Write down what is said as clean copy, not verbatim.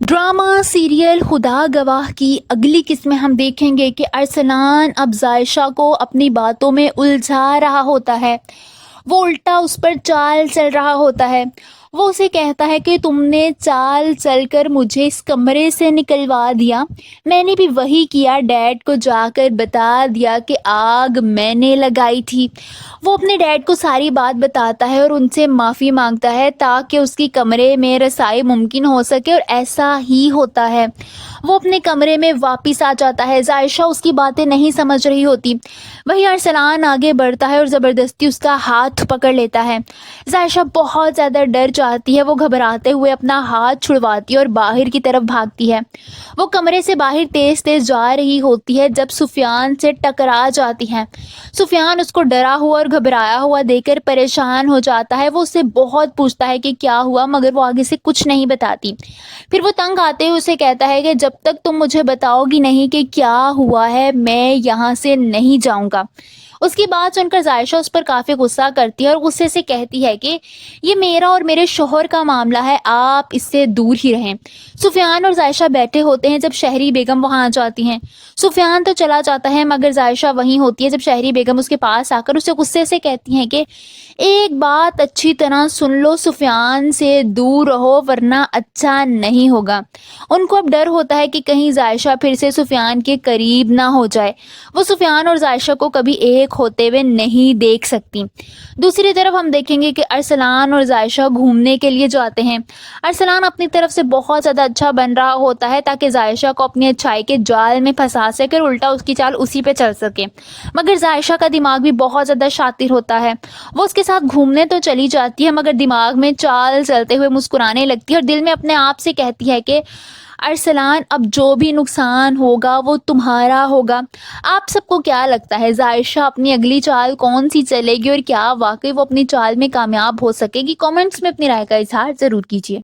Drama serial खुदा गवाह की अगली किस्में हम देखेंगे कि अरसलान अब जायशा को अपनी बातों में उलझा रहा होता है। वो उल्टा उस पर चाल चल रहा होता है। वो उसे कहता है कि तुमने चाल चलकर मुझे इस कमरे से निकलवा दिया। मैंने भी वही किया, डैड को जाकर बता दिया कि आग मैंने लगाई थी। वो अपने डैड को सारी बात बताता है और उनसे माफ़ी मांगता है ताकि उसकी कमरे में रसाई मुमकिन हो सके, और ऐसा ही होता है। वो अपने कमरे में वापस आ जाता है। जायशा उसकी बातें नहीं समझ रही होती। वही अरसलान आगे बढ़ता है और ज़बरदस्ती उसका हाथ पकड़ लेता है। जायशा बहुत ज़्यादा डर जाती है। वो घबराते हुए अपना हाथ छुड़वाती है और बाहर की तरफ भागती है। वो कमरे से बाहर तेज़ तेज़ जा रही होती है जब सुफियान से टकरा जाती है। सुफियान उसको डरा हुआ और घबराया हुआ देखकर परेशान हो जाता है। वो उससे बहुत पूछता है कि क्या हुआ, मगर वो आगे से कुछ नहीं बताती। फिर वो तंग आते हुए उसे कहता है कि जब तक तुम मुझे बताओगी नहीं कि क्या हुआ है, मैं यहाँ से नहीं जाऊँगा। उसकी बात सुनकर जायशा उस पर काफ़ी गुस्सा करती है और गुस्से से कहती है कि ये मेरा और मेरे शोहर का मामला है, आप इससे दूर ही रहें। सुफियान और जायशा बैठे होते हैं जब शहरी बेगम वहाँ आ जाती हैं। सुफियान तो चला जाता है, मगर जायशा वहीं होती है जब शहरी बेगम उसके पास आकर उसे गुस्से से कहती हैं कि एक बात अच्छी तरह सुन लो, सुफियान से दूर रहो वरना अच्छा नहीं होगा। उनको अब डर होता है कि कहीं जायशा फिर से सुफियान के करीब ना हो जाए। वो सुफियान और जायशा को कभी एक होते हुए नहीं देख सकती। दूसरी तरफ हम देखेंगे कि अरसलान और जायशा घूमने के लिए जाते हैं। अरसलान अपनी तरफ से बहुत ज़्यादा अच्छा बन रहा होता है ताकि जायशा को अपनी अच्छाई के जाल में फंसा सके और उल्टा उसकी चाल उसी पे चल सके। मगर जायशा का दिमाग भी बहुत ज़्यादा शातिर होता है। वो उसके साथ घूमने तो चली जाती है, मगर दिमाग में चाल चलते हुए मुस्कुराने लगती है और दिल में अपने आप से कहती है कि अरसलान, अब जो भी नुकसान होगा वो तुम्हारा होगा। आप सबको क्या लगता है, जायशा अपनी अगली चाल कौन सी चलेगी और क्या वाकई वो अपनी चाल में कामयाब हो सकेगी? कमेंट्स में अपनी राय का इजहार ज़रूर कीजिए।